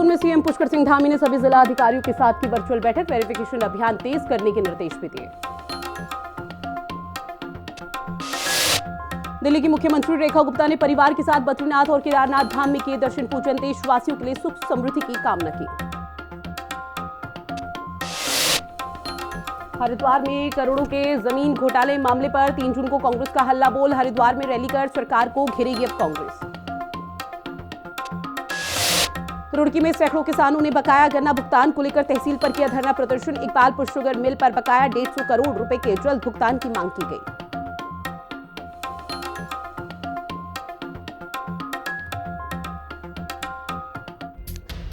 में सीएम पुष्कर सिंह धामी ने सभी जिला अधिकारियों के साथ की वर्चुअल बैठक। वेरिफिकेशन अभियान तेज करने के निर्देश भी दिए। दिल्ली की मुख्यमंत्री रेखा गुप्ता ने परिवार के साथ बद्रीनाथ और केदारनाथ धाम में किए दर्शन पूजन। देशवासियों के लिए सुख समृद्धि की कामना की। हरिद्वार में करोड़ों के जमीन घोटाले मामले पर 3 जून को कांग्रेस का हल्ला बोल। हरिद्वार में रैली कर सरकार को घेरेगी अब कांग्रेस। रुड़की में सैकड़ों किसानों ने बकाया गन्ना भुगतान को लेकर तहसील पर किया धरना प्रदर्शन। इकबालपुर शुगर मिल पर बकाया 150 करोड़ रुपए के जल्द भुगतान की मांग की गई।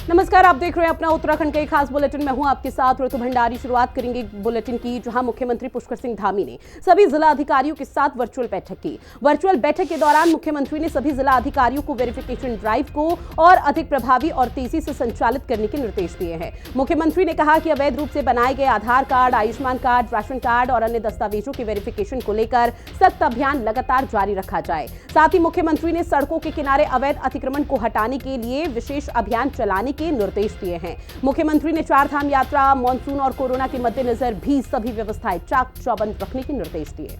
नमस्कार, आप देख रहे हैं अपना उत्तराखंड का एक खास बुलेटिन। मैं हूं आपके साथ ऋतु भंडारी। शुरुआत करेंगे बुलेटिन की, जहां मुख्यमंत्री पुष्कर सिंह धामी ने सभी जिला अधिकारियों के साथ वर्चुअल बैठक की। वर्चुअल बैठक के दौरान मुख्यमंत्री ने सभी जिला अधिकारियों को वेरिफिकेशन ड्राइव को और अधिक प्रभावी और तेजी से संचालित करने के निर्देश दिए हैं। मुख्यमंत्री ने कहा कि अवैध रूप से बनाए गए Aadhaar card, Ayushman card, ration card और अन्य दस्तावेजों के वेरिफिकेशन को लेकर सख्त अभियान लगातार जारी रखा जाए। साथ ही मुख्यमंत्री ने सड़कों के किनारे अवैध अतिक्रमण को हटाने के लिए विशेष अभियान चलाने के निर्देश दिए हैं। मुख्यमंत्री ने 4 धाम यात्रा, मानसून और कोरोना के मद्देनजर भी सभी व्यवस्थाएं चाक चौबंद रखने के निर्देश दिए।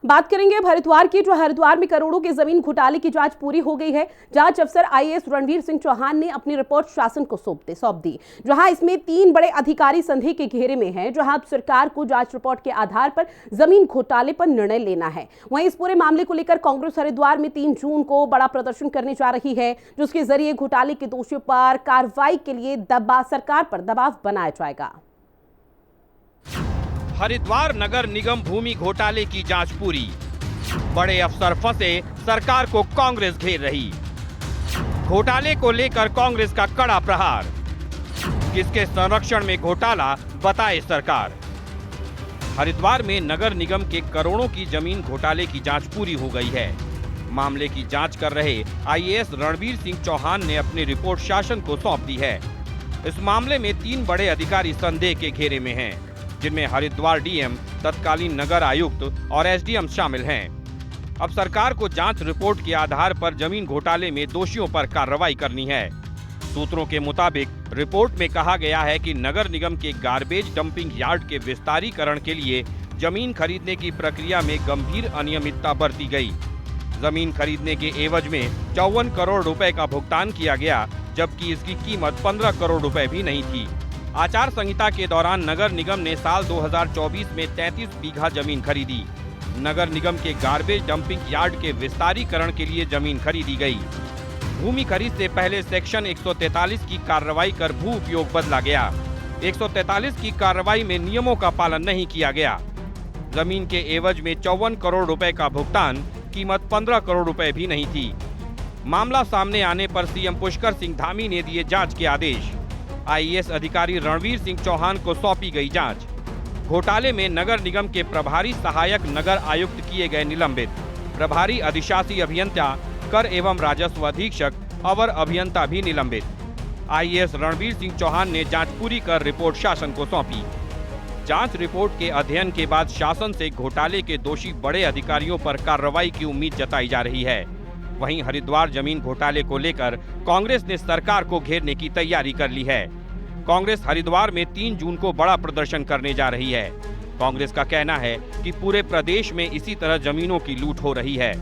बात करेंगे अब हरिद्वार की, जो हरिद्वार में करोड़ों के जमीन घोटाले की जांच पूरी हो गई है। जांच अफसर आईएएस रणवीर सिंह चौहान ने अपनी रिपोर्ट शासन को सौंप दी, जहां इसमें 3 बड़े अधिकारी संदेह के घेरे में हैं। जहां अब सरकार को जांच रिपोर्ट के आधार पर जमीन घोटाले पर निर्णय लेना है। वहीं इस पूरे मामले को लेकर कांग्रेस हरिद्वार में 3 जून को बड़ा प्रदर्शन करने जा रही है, जिसके जरिए घोटाले के दोषियों पर कार्रवाई के लिए सरकार पर दबाव बनाया जाएगा। हरिद्वार नगर निगम भूमि घोटाले की जांच पूरी। बड़े अफसर फंसे, सरकार को कांग्रेस घेर रही। घोटाले को लेकर कांग्रेस का कड़ा प्रहार। किसके संरक्षण में घोटाला, बताए सरकार। हरिद्वार में नगर निगम के करोड़ों की जमीन घोटाले की जांच पूरी हो गई है। मामले की जांच कर रहे आईएएस रणवीर सिंह चौहान ने अपनी रिपोर्ट शासन को सौंप दी है। इस मामले में 3 बड़े अधिकारी संदेह के घेरे में हैं, जिनमें हरिद्वार डीएम, तत्कालीन नगर आयुक्त और एसडीएम शामिल हैं। अब सरकार को जांच रिपोर्ट के आधार पर जमीन घोटाले में दोषियों पर कार्रवाई करनी है। सूत्रों के मुताबिक रिपोर्ट में कहा गया है कि नगर निगम के गार्बेज डंपिंग यार्ड के विस्तारीकरण के लिए जमीन खरीदने की प्रक्रिया में गंभीर अनियमितता बरती गई। जमीन खरीदने के एवज में 54 करोड़ रुपए का भुगतान किया गया, जबकि इसकी कीमत 15 करोड़ रुपए भी नहीं थी। आचार संहिता के दौरान नगर निगम ने साल 2024 में 33 बीघा जमीन खरीदी। नगर निगम के गार्बेज डंपिंग यार्ड के विस्तारीकरण के लिए जमीन खरीदी गई। भूमि खरीद से पहले सेक्शन 143 की कार्रवाई कर भू उपयोग बदला गया। 143 की कार्रवाई में नियमों का पालन नहीं किया गया। जमीन के एवज में 54 करोड़ रुपए का भुगतान, कीमत 15 करोड़ रुपए भी नहीं थी। मामला सामने आने पर सीएम पुष्कर सिंह धामी ने दिए जांच के आदेश। आईएएस अधिकारी रणवीर सिंह चौहान को सौंपी गई जांच। घोटाले में नगर निगम के प्रभारी सहायक नगर आयुक्त किए गए निलंबित। प्रभारी अधिशासी अभियंता, कर एवं राजस्व अधीक्षक, अवर अभियंता भी निलंबित। आईएएस रणवीर सिंह चौहान ने जांच पूरी कर रिपोर्ट शासन को सौंपी। जांच रिपोर्ट के अध्ययन के बाद शासन से घोटाले के दोषी बड़े अधिकारियों पर कार्रवाई की उम्मीद जताई जा रही है। वहीं हरिद्वार जमीन घोटाले को लेकर कांग्रेस ने सरकार को घेरने की तैयारी कर ली है। कांग्रेस हरिद्वार में 3 जून को बड़ा प्रदर्शन करने जा रही है। कांग्रेस का कहना है कि पूरे प्रदेश में इसी तरह जमीनों की लूट हो रही है।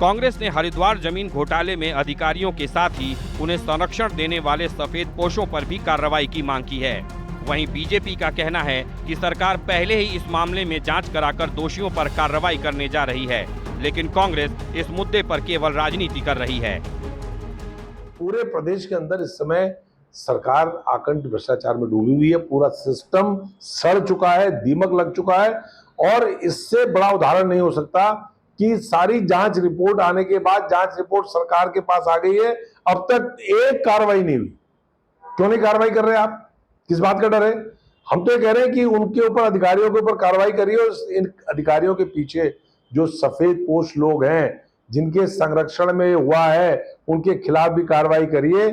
कांग्रेस ने हरिद्वार जमीन घोटाले में अधिकारियों के साथ ही उन्हें संरक्षण देने वाले सफेद पोशों पर भी कार्रवाई की मांग की है। वहीं बीजेपी का कहना है कि सरकार पहले ही इस मामले में जांच कराकर दोषियों पर कार्रवाई करने जा रही है, लेकिन कांग्रेस इस मुद्दे पर केवल राजनीति कर रही है। पूरे प्रदेश के अंदर इस समय सरकार आकंठ भ्रष्टाचार में डूबी हुई है। पूरा सिस्टम सड़ चुका है, दीमक लग चुका है, और इससे बड़ा उदाहरण नहीं हो सकता कि सारी जांच रिपोर्ट आने के बाद जांच रिपोर्ट सरकार के पास आ गई है, अब तक एक कार्रवाई नहीं हुई। क्यों नहीं कार्रवाई कर रहे आप? किस बात का डर है? हम तो ये कह रहे हैं कि उनके ऊपर, अधिकारियों के ऊपर कार्रवाई करिए, और इन अधिकारियों के पीछे जो सफेद पोश लोग हैं, जिनके संरक्षण में हुआ है, उनके खिलाफ भी कार्रवाई करिए।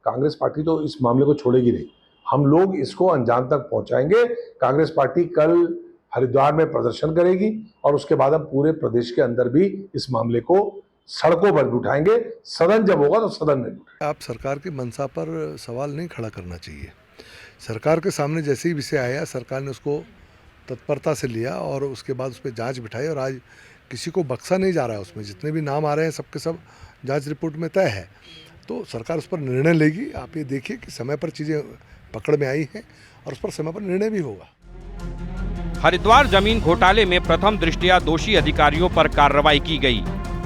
कांग्रेस पार्टी तो इस मामले को छोड़ेगी नहीं। हम लोग इसको अंजाम तक पहुंचाएंगे। कांग्रेस पार्टी कल हरिद्वार में प्रदर्शन करेगी और उसके बाद हम पूरे प्रदेश के अंदर भी इस मामले को सड़कों पर भी उठाएंगे। सदन जब होगा तो सदन में भी उठाएंगे। आप सरकार की मंशा पर सवाल नहीं खड़ा करना चाहिए। सरकार के सामने जैसे ही विषय आया, सरकार ने उसको तत्परता से लिया और उसके बाद उस पर जांच बिठाई और आज किसी को बख्शा नहीं जा रहा है। उसमें जितने भी नाम आ रहे हैं सबके सब जांच रिपोर्ट में तय है, तो सरकार उस पर निर्णय लेगी। आप ये देखिए कि समय पर चीज़ें पकड़ में आई हैं और उस पर समय पर निर्णय भी होगा। हरिद्वार जमीन घोटाले में प्रथम दृष्टया दोषी अधिकारियों पर कार्रवाई की गई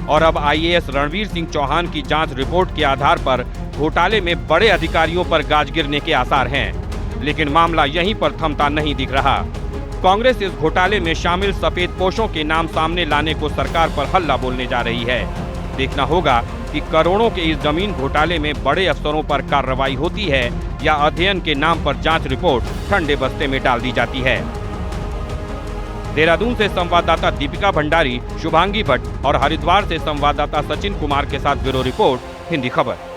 और अब आईएएस रणवीर सिंह चौहान की जांच रिपोर्ट के आधार पर घोटाले में बड़े अधिकारियों पर गाज गिरने के आसार हैं। लेकिन मामला यहीं पर थमता नहीं दिख रहा। कांग्रेस इस घोटाले में शामिल सफेदपोशों के नाम सामने लाने को सरकार पर हल्ला बोलने जा रही है। देखना होगा कि करोड़ों के इस जमीन घोटाले में बड़े अफसरों पर कार्रवाई होती है या अध्ययन के नाम पर जांच रिपोर्ट ठंडे बस्ते में डाल दी जाती है। देहरादून से संवाददाता दीपिका भंडारी, शुभांगी भट्ट और हरिद्वार से संवाददाता सचिन कुमार के साथ ब्यूरो रिपोर्ट, हिंदी खबर।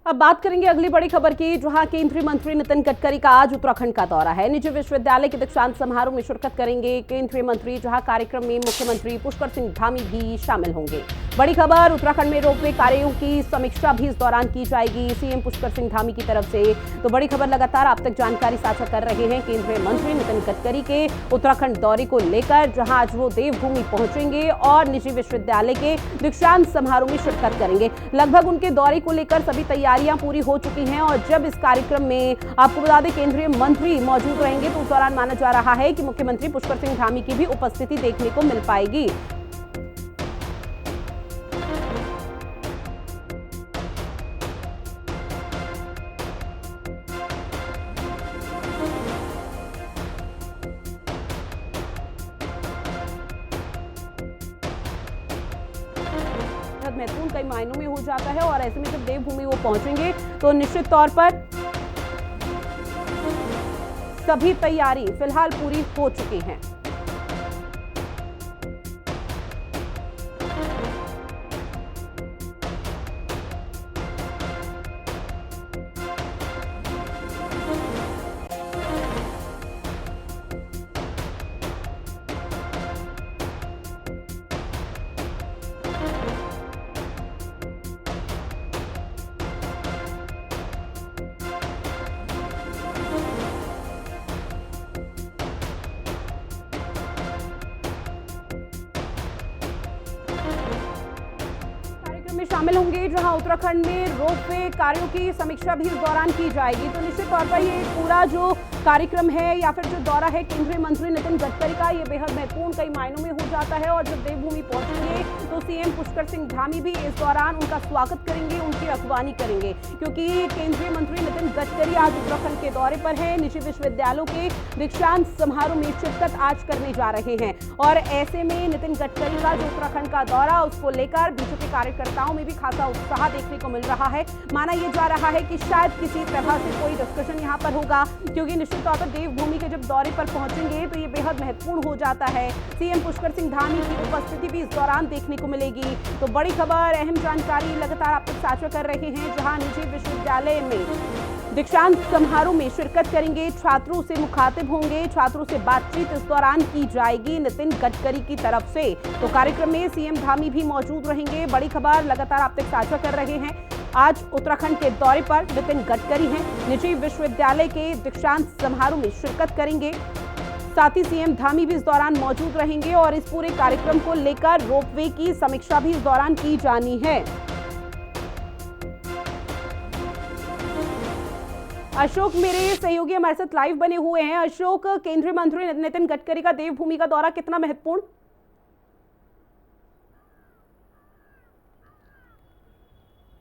अब बात करेंगे अगली बड़ी खबर की, जहां केंद्रीय मंत्री नितिन गडकरी का आज उत्तराखंड का दौरा है। निजी विश्वविद्यालय के दीक्षांत समारोह में शिरकत करेंगे केंद्रीय मंत्री, जहां कार्यक्रम में मुख्यमंत्री पुष्कर सिंह धामी भी शामिल होंगे। बड़ी खबर, उत्तराखंड में रोपवे कार्यों की समीक्षा भी इस दौरान की जाएगी सीएम पुष्कर सिंह धामी की तरफ से। तो बड़ी खबर लगातार आप तक जानकारी साझा कर रहे हैं केंद्रीय मंत्री नितिन गडकरी के उत्तराखंड दौरे को लेकर, जहां आज वो देवभूमि पहुंचेंगे और निजी विश्वविद्यालय के दीक्षांत समारोह में शिरकत करेंगे। लगभग उनके दौरे को लेकर सभी तैयारियां पूरी हो चुकी हैं और जब इस कार्यक्रम में आपको बता दें केंद्रीय मंत्री मौजूद रहेंगे तो उस दौरान माना जा रहा है कि मुख्यमंत्री पुष्कर सिंह धामी की भी उपस्थिति देखने को मिल पाएगी। महत्वपूर्ण कई मायनों में हो जाता है और ऐसे में जब देवभूमि वो पहुंचेंगे तो निश्चित तौर पर सभी तैयारी फिलहाल पूरी हो चुकी हैं। में शामिल होंगे, जहां उत्तराखंड में रोपवे कार्यों की समीक्षा भी इस दौरान की जाएगी। तो निश्चित तौर पर ये पूरा जो कार्यक्रम है या फिर जो दौरा है केंद्रीय मंत्री नितिन गडकरी का, ये बेहद महत्वपूर्ण कई मायनों में हो जाता है और जब देवभूमि पहुंचेंगे तो सीएम पुष्कर सिंह धामी भी इस दौरान उनका स्वागत करेंगे, उनकी अगवानी करेंगे, क्योंकि केंद्रीय मंत्री नितिन गडकरी आज उत्तराखंड के दौरे पर है। निजी विश्वविद्यालयों के दीक्षांत समारोह में शिरकत आज करने जा रहे हैं और ऐसे में नितिन गडकरी का जो उत्तराखंड का दौरा, उसको लेकर बीजेपी कार्यकर्ताओं में भी खासा उत्साह देखने को मिल रहा है। माना यह जा रहा है कि शायद किसी तरह से कोई डिस्कशन यहां पर होगा, क्योंकि निश्चित तौर पर देवभूमि के जब दौरे पर पहुंचेंगे तो ये बेहद महत्वपूर्ण हो जाता है। सीएम पुष्कर सिंह धामी की उपस्थिति भी इस दौरान देखने को मिलेगी। तो बड़ी खबर, अहम जानकारी लगातार आप तक साझा कर रहे हैं, जहां निजी विश्वविद्यालय में दीक्षांत समारोह में शिरकत करेंगे, छात्रों से मुखातिब होंगे, छात्रों से बातचीत इस दौरान की जाएगी नितिन गडकरी की तरफ से। तो कार्यक्रम में सीएम धामी भी मौजूद रहेंगे। बड़ी खबर लगातार आप तक साझा कर रहे हैं। आज उत्तराखंड के दौरे पर नितिन गडकरी हैं, निजी विश्वविद्यालय के दीक्षांत समारोह में शिरकत करेंगे, साथ ही सीएम धामी भी इस दौरान मौजूद रहेंगे और इस पूरे कार्यक्रम को लेकर रोपवे की समीक्षा भी इस दौरान की जानी है। अशोक मेरे सहयोगी हमारे साथ लाइव बने हुए हैं। अशोक, केंद्रीय मंत्री नितिन गडकरी का देवभूमि का दौरा कितना महत्वपूर्ण?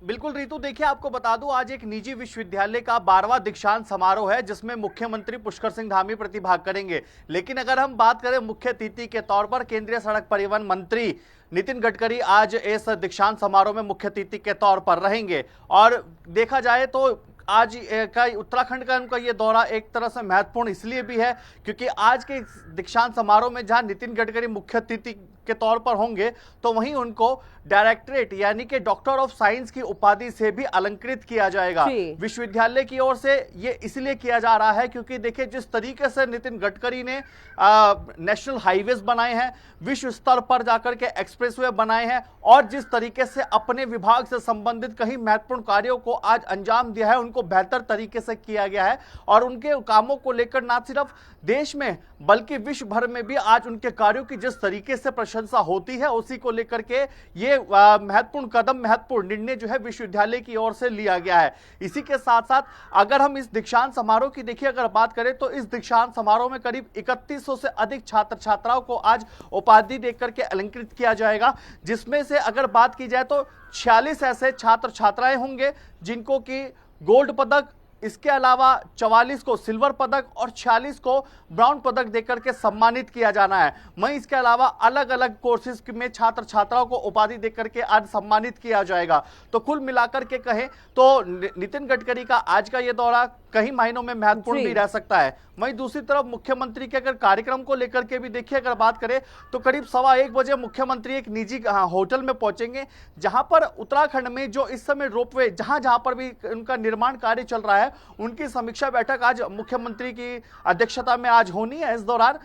बिल्कुल रीतू, देखिए आपको बता दूं, आज एक निजी विश्वविद्यालय का 12वां दीक्षांत समारोह है जिसमें मुख्यमंत्री पुष्कर सिंह धामी प्रतिभाग करेंगे। लेकिन अगर हम बात करें मुख्य अतिथि के तौर पर, केंद्रीय सड़क परिवहन मंत्री नितिन गडकरी आज इस दीक्षांत समारोह में मुख्य अतिथि के तौर पर रहेंगे। और देखा जाए तो आज का उत्तराखंड का उनका ये दौरा एक तरह से महत्वपूर्ण इसलिए भी है क्योंकि आज के दीक्षांत समारोह में जहां नितिन गडकरी मुख्य अतिथि के तौर पर होंगे तो वहीं उनको डायरेक्टरेट यानी कि डॉक्टर ऑफ साइंस की उपाधि से भी अलंकृत किया जाएगा। विश्वविद्यालय की ओर से ये इसलिए किया जा रहा है क्योंकि देखिए जिस तरीके से नितिन गडकरी ने नेशनल हाईवेज बनाए हैं, विश्व स्तर पर जाकर के एक्सप्रेसवे बनाए हैं और जिस तरीके से अपने विभाग से संबंधित कई महत्वपूर्ण कार्यों को आज अंजाम दिया है, उनको बेहतर तरीके से किया गया है और उनके कामों को लेकर ना सिर्फ देश में बल्कि विश्व भर में भी आज उनके कार्यों की जिस तरीके से प्रशंसा होती है, उसी को लेकर के ये महत्वपूर्ण निर्णय जो है विश्वविद्यालय की ओर से लिया गया है। इसी के साथ साथ अगर हम इस दीक्षांत समारोह की देखिए अगर बात करें तो इस दीक्षांत समारोह में करीब 3100 से अधिक छात्र छात्राओं को आज उपाधि देकर के अलंकृत किया जाएगा, जिसमें से अगर बात की जाए तो 46 ऐसे छात्र छात्राएं होंगे जिनको की गोल्ड पदक, इसके अलावा 44 को सिल्वर पदक और 46 को ब्राउन पदक देकर के सम्मानित किया जाना है। वहीं इसके अलावा अलग अलग कोर्सेज में छात्र छात्राओं को उपाधि देकर के आज सम्मानित किया जाएगा। तो कुल मिलाकर के कहें तो नितिन गडकरी का आज का ये दौरा कई मायनों में महत्वपूर्ण भी रह सकता है। वहीं दूसरी तरफ मुख्यमंत्री के अगर कार्यक्रम को लेकर के भी देखिए अगर बात करें तो करीब 1:15 बजे मुख्यमंत्री एक निजी होटल में पहुंचेंगे, जहां पर उत्तराखंड में जो इस समय रोपवे जहां पर भी उनका निर्माण कार्य चल रहा है, उनकी समीक्षा बैठक आज मुख्यमंत्री की अध्यक्षता में आज होनी है। इस दौरान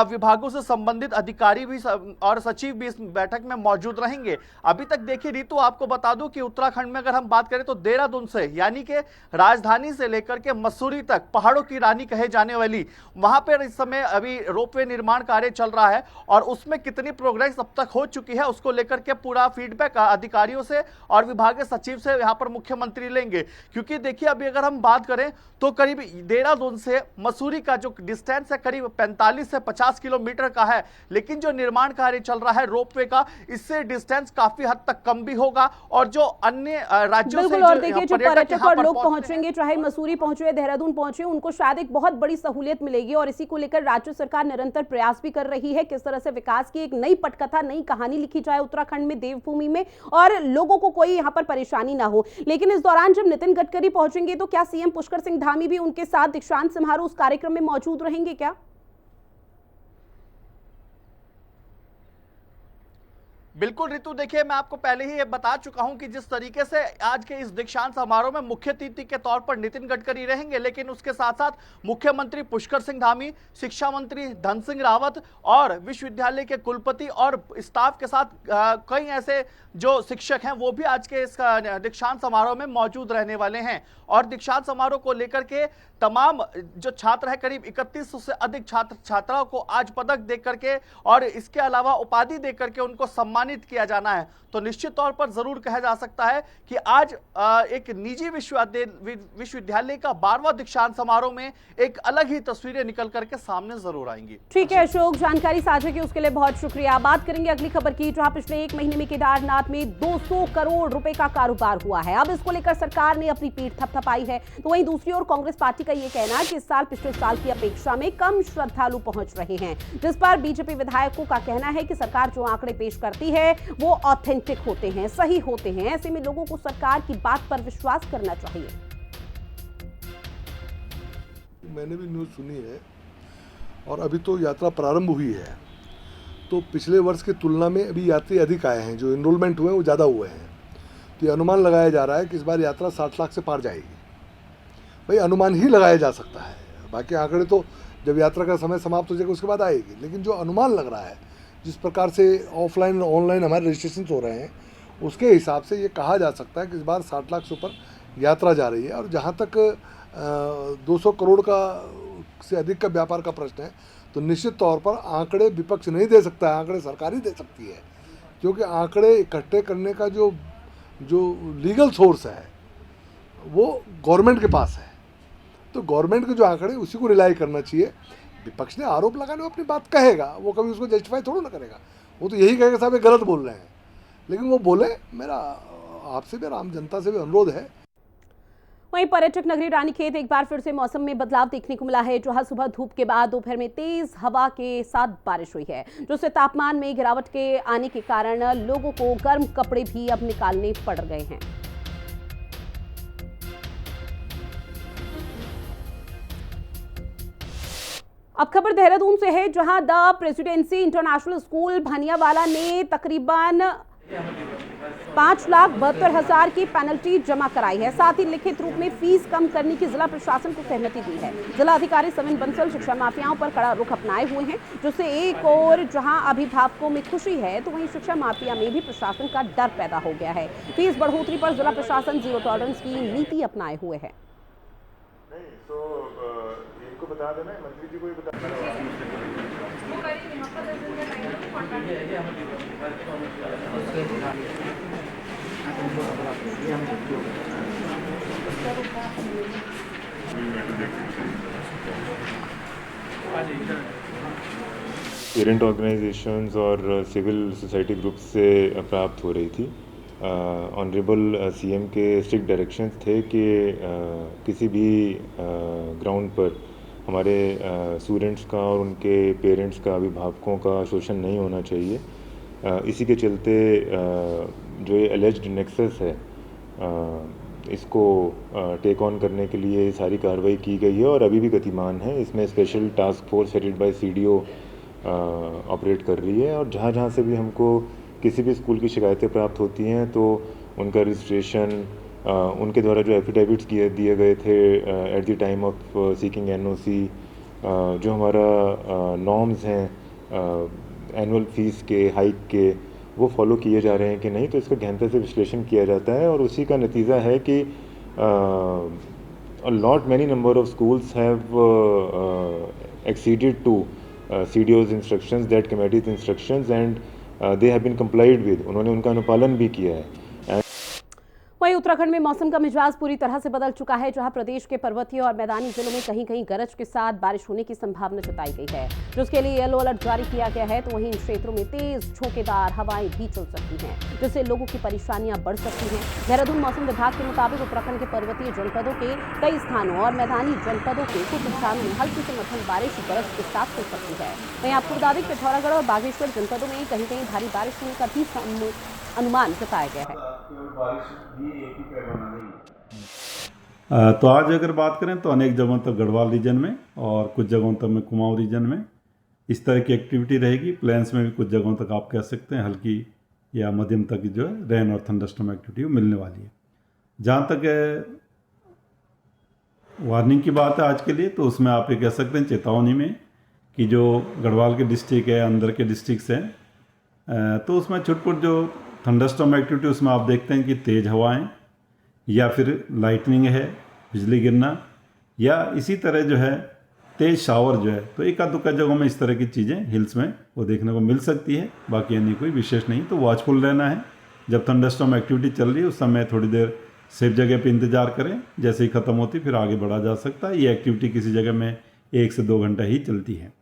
विभागों से संबंधित अधिकारी भी और सचिव भी इस बैठक में मौजूद रहेंगे। अभी तक देखिए ऋतु, आपको बता दूं कि उत्तराखंड में अगर हम बात करें तो देहरादून से यानी कि राजधानी से लेकर के मसूरी तक पहाड़ों की रानी कहे जाने वाली वहां पर इस समय अभी रोपवे निर्माण कार्य चल रहा है और उसमें कितनी प्रोग्रेस अब तक हो चुकी है उसको लेकर के पूरा फीडबैक अधिकारियों से और विभागीय सचिव से यहां पर मुख्यमंत्री लेंगे। क्योंकि देखिए अभी अगर हम बात करें तो करीब देहरादून से मसूरी का जो डिस्टेंस है करीब 45 से 50 किलोमीटर का है, लेकिन जो निर्माण कार्य चल रहा है रोपवे का, इससे डिस्टेंस काफी हद तक कम भी होगा और जो अन्य राज्यों से और देखिए जो पर्यटक और लोग पहुंचेंगे, चाहे मसूरी पहुंचे, देहरादून पहुंचे, उनको शायद एक बहुत बड़ी सहूलियत मिलेगी और इसी को लेकर राज्य सरकार निरंतर प्रयास भी कर रही है किस तरह से विकास की एक नई पटकथा, नई कहानी लिखी जाए उत्तराखंड में, देवभूमि में, और लोगों को कोई यहां पर परेशानी ना हो। लेकिन इस दौरान जब नितिन गडकरी पहुंचेंगे तो क्या सीएम पुष्कर सिंह धामी भी उनके साथ दीक्षांत समारोह उस कार्यक्रम में मौजूद रहेंगे क्या? बिल्कुल ऋतु, देखिए मैं आपको पहले ही ये बता चुका हूं कि जिस तरीके से आज के इस दीक्षांत समारोह में मुख्य अतिथि के तौर पर नितिन गडकरी रहेंगे, लेकिन उसके साथ साथ मुख्यमंत्री पुष्कर सिंह धामी, शिक्षा मंत्री धन सिंह रावत और विश्वविद्यालय के कुलपति और स्टाफ के साथ कई ऐसे जो शिक्षक हैं वो भी आज के इस दीक्षांत समारोह में मौजूद रहने वाले हैं। और दीक्षांत समारोह को लेकर के तमाम जो छात्र हैं, करीब 3100 से अधिक छात्र छात्राओं को आज पदक देकर के और इसके अलावा उपाधि देकर के उनको सम्मानित किया जाना है। तो निश्चित तौर पर जरूर कहा जा सकता है कि आज एक निजी विश्वविद्यालय का 12वां दीक्षांत समारोह में एक अलग ही तस्वीरें निकल करके सामने जरूर आएंगी। ठीक है अशोक, जानकारी साझा की उसके लिए बहुत शुक्रिया। बात करेंगे अगली खबर की, जहां पिछले एक महीने में केदारनाथ में 200 करोड़ रुपए का कारोबार हुआ है। अब इसको लेकर सरकार ने अपनी पीठ थपथपाई है। तो वहीं दूसरी ओर कांग्रेस पार्टी का यह कहना है कि इस साल पिछले साल की अपेक्षा में कम श्रद्धालु पहुंच रहे हैं, जिस पर बीजेपी विधायकों का कहना है कि सरकार जो आंकड़े पेश करती है वो ऑथेंटिक होते हैं, सही होते हैं। ऐसे में लोगों को सरकार की बात पर विश्वास करना चाहिए। मैंने भी न्यूज़ सुनी है और अभी तो यात्रा प्रारंभ हुई है, तो पिछले वर्ष की तुलना में अभी यात्री अधिक आए हैं, जो इनरोलमेंट हुए हैं वो ज़्यादा हुए हैं। तो ये अनुमान लगाया जा रहा है कि इस बार यात्रा 60 लाख से पार जाएगी। भाई अनुमान ही लगाया जा सकता है, बाकी आंकड़े तो जब यात्रा का समय समाप्त हो जाएगा उसके बाद आएगी। लेकिन जो अनुमान लग रहा है, जिस प्रकार से ऑफलाइन ऑनलाइन हमारे रजिस्ट्रेशन हो रहे हैं, उसके हिसाब से ये कहा जा सकता है कि इस बार 60 लाख से ऊपर यात्रा जा रही है। और जहाँ तक 200 करोड़ का से अधिक का व्यापार का प्रश्न है, तो निश्चित तौर पर आंकड़े विपक्ष नहीं दे सकता है, आंकड़े सरकार ही दे सकती है, क्योंकि आंकड़े इकट्ठे करने का जो लीगल सोर्स है वो गवर्नमेंट के पास है। तो गवर्नमेंट के जो आंकड़े उसी को रिलाई करना चाहिए। विपक्ष ने आरोप लगाने में अपनी बात कहेगा, वो कभी उसको जस्टिफाई थोड़ा ना करेगा। वो तो यही कहेगा साहब ये गलत बोल रहे हैं, लेकिन वो बोले। मेरा आपसे भी, आम जनता से भी अनुरोध है। वहीं पर्यटक नगरी रानीखेत एक बार फिर से मौसम में बदलाव देखने को मिला है, जहां सुबह धूप के बाद दोपहर में तेज हवा के साथ बारिश हुई है, जिससे तापमान में गिरावट के आने के कारण लोगों को गर्म कपड़े भी अब निकालने पड़ गए हैं। अब खबर देहरादून से है, जहां the presidency international school Bhaniyawala ने तकरीबन 5,72,000 की पेनल्टी जमा कराई है। साथ ही लिखित रूप में फीस कम करने की जिला प्रशासन को सहमति दी है। जिला अधिकारी सविन बंसल शिक्षा माफियाओं पर कड़ा रुख अपनाए हुए हैं, जिससे एक और जहां अभिभावकों में खुशी है तो वहीं शिक्षा माफिया में भी प्रशासन का डर पैदा हो गया है। फीस बढ़ोतरी पर जिला प्रशासन जीरो टॉलरेंस की नीति अपनाए हुए है। इनको बता देना, मंत्री जी को भी बता देना। पेरेंट ऑर्गेनाइजेशंस और सिविल सोसाइटी ग्रुप से प्राप्त हो रही थी। ऑनरेबल सीएम के स्ट्रिक्ट डायरेक्शंस थे कि किसी भी ग्राउंड पर हमारे स्टूडेंट्स का और उनके पेरेंट्स का, अभिभावकों का शोषण नहीं होना चाहिए। इसी के चलते जो ये एलिज्ड नेक्सस है, इसको टेक ऑन करने के लिए सारी कार्रवाई की गई है और अभी भी गतिमान है। इसमें special task force headed by CDO operate कर रही है और जहाँ जहाँ से भी हमको किसी भी स्कूल की शिकायतें प्राप्त होती हैं तो उनका रजिस्ट्रेशन, उनके द्वारा जो एफिडेविट्स दिए गए थे at the time of seeking NOC, जो हमारा नॉर्म्स हैं एनुअल फीस के हाइक के, वो फॉलो किए जा रहे हैं कि नहीं, तो इसका गहनता से विश्लेषण किया जाता है और उसी का नतीजा है कि many number of schools have exceeded to CDO's instructions, that committee's instructions, and they have been complied with. उन्होंने उनका अनुपालन भी किया है। वहीं उत्तराखंड में मौसम का मिजाज पूरी तरह से बदल चुका है, जहां प्रदेश के पर्वतीय और मैदानी जिलों में कहीं कहीं गरज के साथ बारिश होने की संभावना जताई गई है, जिसके लिए येलो अलर्ट जारी किया गया है। तो वहीं इन क्षेत्रों में तेज झोंकेदार हवाएं भी चल सकती हैं, जिससे लोगों की परेशानियां बढ़ सकती हैं। देहरादून मौसम विभाग के मुताबिक उत्तराखंड के पर्वतीय जनपदों के कई स्थानों और मैदानी जनपदों के कुछ स्थानों में हल्की से मध्यम बारिश गरज के साथ हो सकती है। वहीं आपको बता दें कि पिथौरागढ़ और बागेश्वर जनपदों में कहीं कहीं भारी बारिश होने का भी अनुमान जताया गया है। तो आज अगर बात करें तो अनेक जगहों तक गढ़वाल रीजन में और कुछ जगहों तक में कुमाऊं रीजन में इस तरह की एक्टिविटी रहेगी। प्लेन्स में भी कुछ जगहों तक आप कह सकते हैं हल्की या मध्यम तक जो है रेन और थंडरस्टॉर्म एक्टिविटी मिलने वाली है। जहाँ तक वार्निंग की बात है आज के लिए, तो उसमें आप ये कह सकते हैं चेतावनी में कि जो गढ़वाल के डिस्ट्रिक्ट है, अंदर के डिस्ट्रिक्ट्स हैं, तो उसमें छुटपुट जो थंडरस्टॉर्म एक्टिविटी उसमें आप देखते हैं कि तेज़ हवाएं या फिर लाइटनिंग है, बिजली गिरना या इसी तरह जो है तेज़ शावर जो है, तो एक आध दुक्का जगहों में इस तरह की चीज़ें हिल्स में वो देखने को मिल सकती है। बाकी यानी कोई विशेष नहीं, तो वॉचफुल रहना है। जब थंडरस्टॉर्म एक्टिविटी चल रही है उस समय थोड़ी देर सेफ जगह पे इंतज़ार करें, जैसे ही ख़त्म होती फिर आगे बढ़ा जा सकता है। ये एक्टिविटी किसी जगह में 1 से 2 घंटा ही चलती है।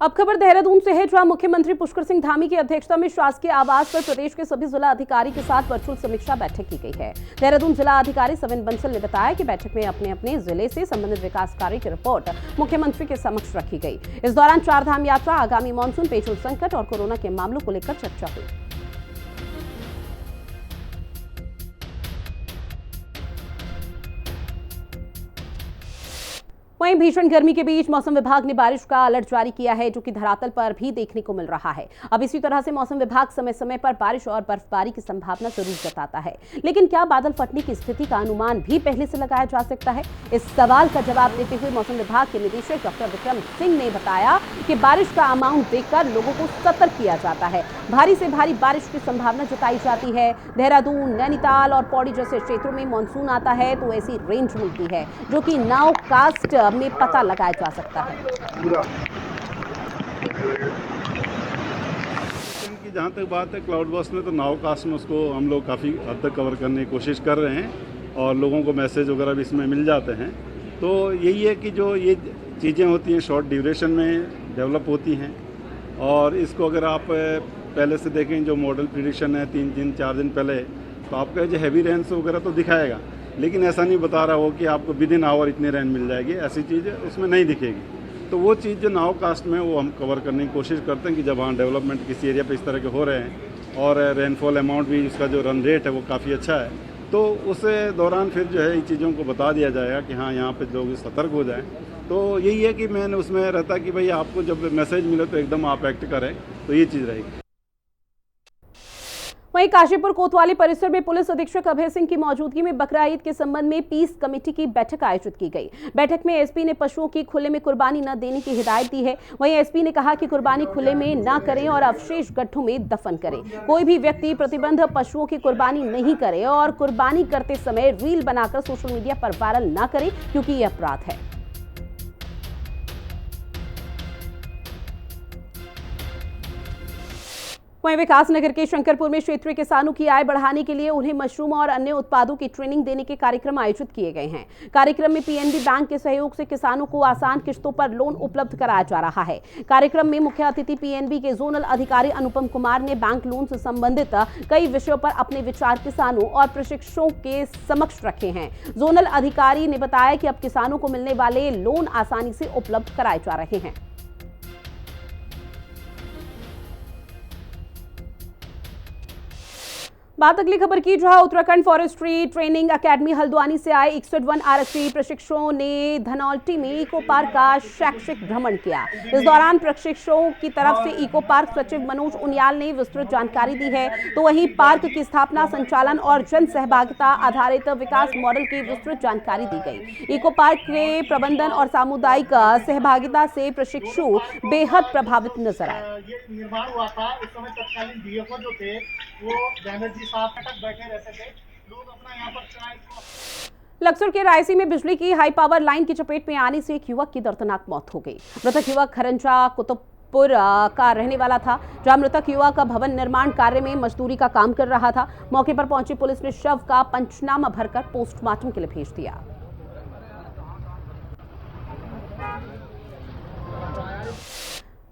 अब खबर देहरादून से है, जहां मुख्यमंत्री पुष्कर सिंह धामी की अध्यक्षता में शासकीय आवास पर प्रदेश के सभी जिला अधिकारी के साथ वर्चुअल समीक्षा बैठक की गई है। देहरादून जिला अधिकारी सविन बंसल ने बताया कि बैठक में अपने अपने जिले से संबंधित विकास कार्य की रिपोर्ट मुख्यमंत्री के समक्ष रखी गई। इस दौरान 4 धाम यात्रा, आगामी मानसून, पेयजल संकट और कोरोना के मामलों को लेकर चर्चा हुई। वहीं भीषण गर्मी के बीच मौसम विभाग ने बारिश का अलर्ट जारी किया है, जो कि धरातल पर भी देखने को मिल रहा है। अब इसी तरह से मौसम विभाग समय समय पर बारिश और बर्फबारी की संभावना जरूर जताता है, लेकिन क्या बादल फटने की स्थिति का अनुमान भी पहले से लगाया जा सकता है? इस सवाल का जवाब देते हुए मौसम विभाग के निदेशक डॉक्टर विक्रम सिंह ने बताया कि बारिश का अमाउंट देखकर लोगों को सतर्क किया जाता है। भारी से भारी बारिश की संभावना जताई जाती है। देहरादून, नैनीताल और पौड़ी जैसे क्षेत्रों में मानसून आता है तो ऐसी रेंज मिलती है, जो कि नाउ कास्ट में पता लगाया जा सकता है। जहाँ तक बात है क्लाउड बर्स्ट में, तो नाउ कास्ट में उसको हम लोग काफ़ी हद तक कवर करने की कोशिश कर रहे हैं और लोगों को मैसेज वगैरह भी इसमें मिल जाते हैं। तो यही है कि जो ये चीज़ें होती हैं शॉर्ट ड्यूरेशन में डेवलप होती हैं और इसको अगर आप पहले से देखें, जो मॉडल प्रिडिक्शन है 3 दिन 4 दिन पहले, तो आपका जो हैवी रेन्स वगैरह तो दिखाएगा, लेकिन ऐसा नहीं बता रहा हो कि आपको विदिन आवर इतनी रेन मिल जाएगी, ऐसी चीज़ उसमें नहीं दिखेगी। तो वो चीज़ जो नाउ कास्ट में वो हम कवर करने की कोशिश करते हैं कि जब वहाँ डेवलपमेंट किसी एरिया पे इस तरह के हो रहे हैं और रेनफॉल अमाउंट भी, इसका जो रन रेट है वो काफ़ी अच्छा है, तो उस दौरान फिर जो है इन चीज़ों को बता दिया जाएगा कि हाँ यहाँ पे लोग सतर्क हो जाएं। तो यही है कि मैंने उसमें रहता कि भाई आपको जब मैसेज मिले तो एकदम आप एक्ट करें, तो ये चीज़ रहेगी। वहीं काशीपुर कोतवाली परिसर में पुलिस अधीक्षक अभय सिंह की मौजूदगी में बकरा ईद के संबंध में पीस कमेटी की बैठक आयोजित की गई। बैठक में एसपी ने पशुओं की खुले में कुर्बानी न देने की हिदायत दी है। वहीं एसपी ने कहा कि कुर्बानी खुले में न करें और अवशेष गड्ढों में दफन करें। कोई भी व्यक्ति प्रतिबंध पशुओं की कुर्बानी नहीं करे और कुर्बानी करते समय रील बनाकर सोशल मीडिया पर वायरल न करे, क्योंकि यह अपराध है। वहीं विकासनगर के शंकरपुर में क्षेत्रीय किसानों की आय बढ़ाने के लिए उन्हें मशरूम और अन्य उत्पादों की ट्रेनिंग देने के कार्यक्रम आयोजित किए गए हैं। कार्यक्रम में पीएनबी बैंक के सहयोग से किसानों को आसान किश्तों पर लोन उपलब्ध कराया जा रहा है। कार्यक्रम में मुख्य अतिथि पीएनबी के जोनल अधिकारी अनुपम कुमार ने बैंक लोन से संबंधित कई विषयों पर अपने विचार किसानों और प्रशिक्षुओं के समक्ष रखे हैं। जोनल अधिकारी ने बताया कि अब किसानों को मिलने वाले लोन आसानी से उपलब्ध कराए जा रहे हैं। बात अगली खबर की, जहां Uttarakhand forestry training academy Haldwani से आए 61 आरक्षी प्रशिक्षुओं ने धनौल्टी में इको पार्क का शैक्षिक भ्रमण किया। इस दौरान प्रशिक्षुओं की तरफ से इको पार्क सचिव मनोज उनियाल ने विस्तृत जानकारी दी है, तो वहीं पार्क की स्थापना, संचालन और जन सहभागिता आधारित विकास मॉडल की विस्तृत जानकारी दी गई। इको पार्क के प्रबंधन और सामुदायिक सहभागिता से प्रशिक्षु बेहद प्रभावित नजर आए। निर्माण हुआ था उस समय तत्कालीन डीएफओ जो थे वो बैनर्जी साहब तक बैठे रहते थे। लोग अपना यहाँ पर चाय। लक्सर के रायसी में बिजली की हाई पावर लाइन की चपेट में आने से एक युवक की दर्दनाक मौत हो गई। मृतक युवक खरंजा कुतुबपुर का रहने वाला था, जहां मृतक युवक भवन निर्माण कार्य में मजदूरी का काम कर रहा था। मौके पर पहुंची पुलिस ने शव का पंचनामा भरकर पोस्टमार्टम के लिए भेज दिया।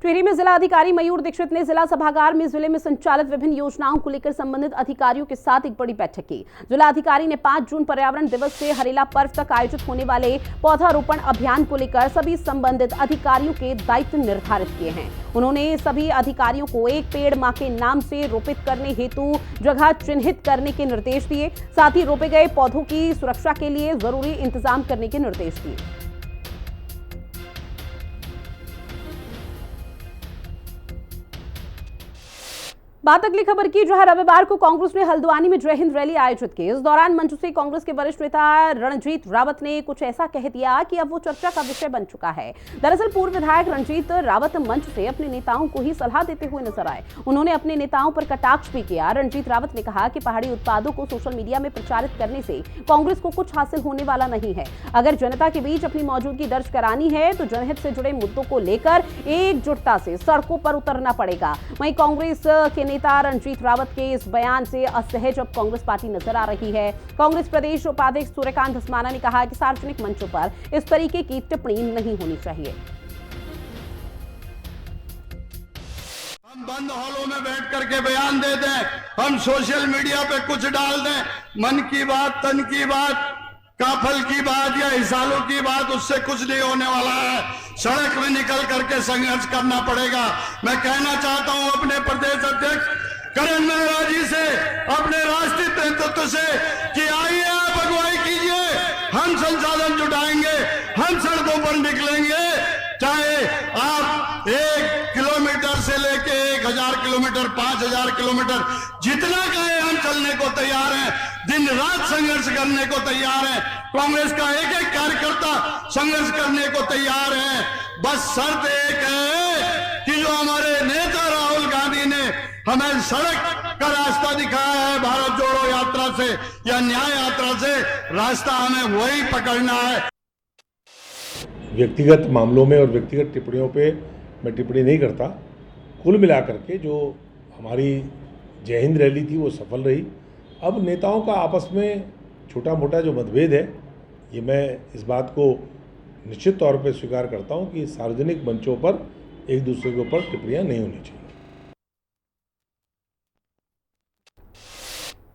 टिहरी में जिला अधिकारी मयूर दीक्षित ने जिला सभागार में जिले में संचालित विभिन्न योजनाओं को लेकर संबंधित अधिकारियों के साथ एक बड़ी बैठक की। जिला अधिकारी ने 5 जून पर्यावरण दिवस से हरेला पर्व तक आयोजित होने वाले पौधारोपण अभियान को लेकर सभी संबंधित अधिकारियों के दायित्व निर्धारित किए हैं। उन्होंने सभी अधिकारियों को एक पेड़ मां के नाम से रोपित करने हेतु जगह चिन्हित करने के निर्देश दिए। साथ ही रोपे गए पौधों की सुरक्षा के लिए जरूरी इंतजाम करने के निर्देश दिए। बात अगली खबर की, जहां रविवार को कांग्रेस ने हल्द्वानी में जय हिंद रैली आयोजित की। इस दौरान मंच से कांग्रेस के वरिष्ठ नेता रणजीत रावत ने कुछ ऐसा कह दिया कि अब वो चर्चा का विषय बन चुका है। दरअसल पूर्व विधायक रणजीत रावत मंच से अपने नेताओं को ही सलाह देते हुए नजर आए। उन्होंने अपने नेताओं पर कटाक्ष भी किया। रणजीत रावत ने कहा कि पहाड़ी उत्पादों को सोशल मीडिया में प्रचारित करने से कांग्रेस को कुछ हासिल होने वाला नहीं है। अगर जनता के बीच अपनी मौजूदगी दर्ज करानी है तो जनहित से जुड़े मुद्दों को लेकर एकजुटता से सड़कों पर उतरना पड़ेगा। वहीं कांग्रेस के नेता रणजीत रावत के इस बयान से असहज अब कांग्रेस पार्टी नजर आ रही है। कांग्रेस प्रदेश उपाध्यक्ष सूर्यकांत धस्माना ने कहा कि सार्वजनिक मंचों पर इस तरीके की टिप्पणी नहीं होनी चाहिए। हम बंद हॉलों में बैठ करके बयान दे दें, हम सोशल मीडिया पे कुछ डाल दें, मन की बात, तन की बात, काफल की बात या हिसालों की बात, उससे कुछ नहीं होने वाला है। सड़क में निकल करके संघर्ष करना पड़ेगा। मैं कहना चाहता हूं अपने प्रदेश अध्यक्ष करण मेहरा जी से, अपने राष्ट्रीय नेतृत्व से कि आइए आप अगुवाई कीजिए, हम संसाधन जुटाएंगे, हम सड़कों पर निकलेंगे। चाहे आप 1 किलोमीटर से लेके 1000 किलोमीटर, 5000 किलोमीटर, जितना कहे हम चलने को तैयार हैं। दिन रात संघर्ष करने को तैयार है। कांग्रेस का एक एक कार्यकर्ता संघर्ष करने को तैयार है। बस शर्त एक है कि जो हमारे नेता राहुल गांधी ने हमें सड़क का रास्ता दिखाया है, भारत जोड़ो यात्रा से या न्याय यात्रा से, रास्ता हमें वही पकड़ना है। व्यक्तिगत मामलों में और व्यक्तिगत टिप्पणियों पे मैं टिप्पणी नहीं करता। कुल मिलाकर के जो हमारी जय हिंद रैली थी वो सफल रही। अब नेताओं का आपस में छोटा मोटा जो मतभेद है, ये मैं इस बात को निश्चित तौर पे स्वीकार करता हूँ कि सार्वजनिक मंचों पर एक दूसरे के ऊपर टिप्पणियाँ नहीं होनी चाहिए।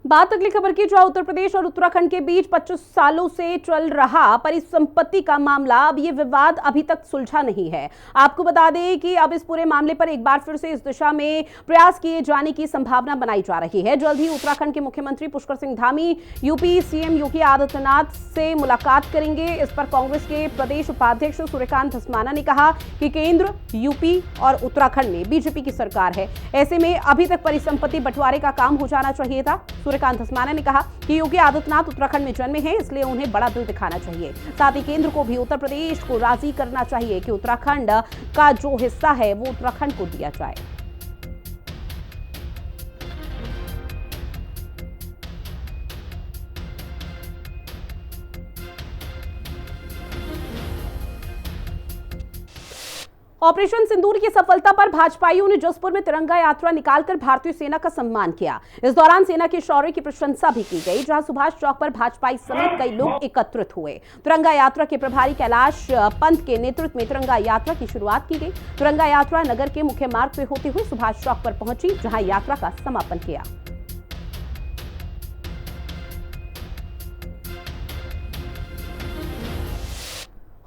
बात अगली खबर की, जहां उत्तर प्रदेश और उत्तराखंड के बीच 25 सालों से चल रहा परिसंपत्ति का मामला, अब ये विवाद अभी तक सुलझा नहीं है। आपको बता दें कि अब इस पूरे मामले पर एक बार फिर से इस दिशा में प्रयास किए जाने की संभावना बनाई जा रही है। जल्द ही उत्तराखंड के मुख्यमंत्री पुष्कर सिंह धामी यूपी सीएम योगी आदित्यनाथ से मुलाकात करेंगे। इस पर कांग्रेस के प्रदेश उपाध्यक्ष सूर्यकांत धस्माना ने कहा कि केंद्र, यूपी और उत्तराखंड में बीजेपी की सरकार है, ऐसे में अभी तक परिसंपत्ति बंटवारे का काम हो जाना चाहिए था। सूर्यकांत धस्माना ने कहा कि योगी आदित्यनाथ उत्तराखंड में जन्मे हैं, इसलिए उन्हें बड़ा दिल दिखाना चाहिए। साथ ही केंद्र को भी उत्तर प्रदेश को राजी करना चाहिए कि उत्तराखंड का जो हिस्सा है वो उत्तराखंड को दिया जाए। ऑपरेशन सिंदूर की सफलता पर भाजपाइयों ने जसपुर में तिरंगा यात्रा निकालकर भारतीय सेना का सम्मान किया। इस दौरान सेना के शौर्य की प्रशंसा भी की गई, जहां सुभाष चौक पर भाजपाई समेत कई लोग एकत्रित हुए। तिरंगा यात्रा के प्रभारी कैलाश पंत के नेतृत्व में तिरंगा यात्रा की शुरुआत की गई। तिरंगा यात्रा नगर के मुख्य मार्ग पर होते हुए सुभाष चौक पर पहुंची, जहां यात्रा का समापन किया।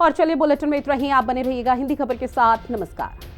और चलिए बुलेटिन में इतना ही। आप बने रहिएगा हिंदी खबर के साथ। नमस्कार।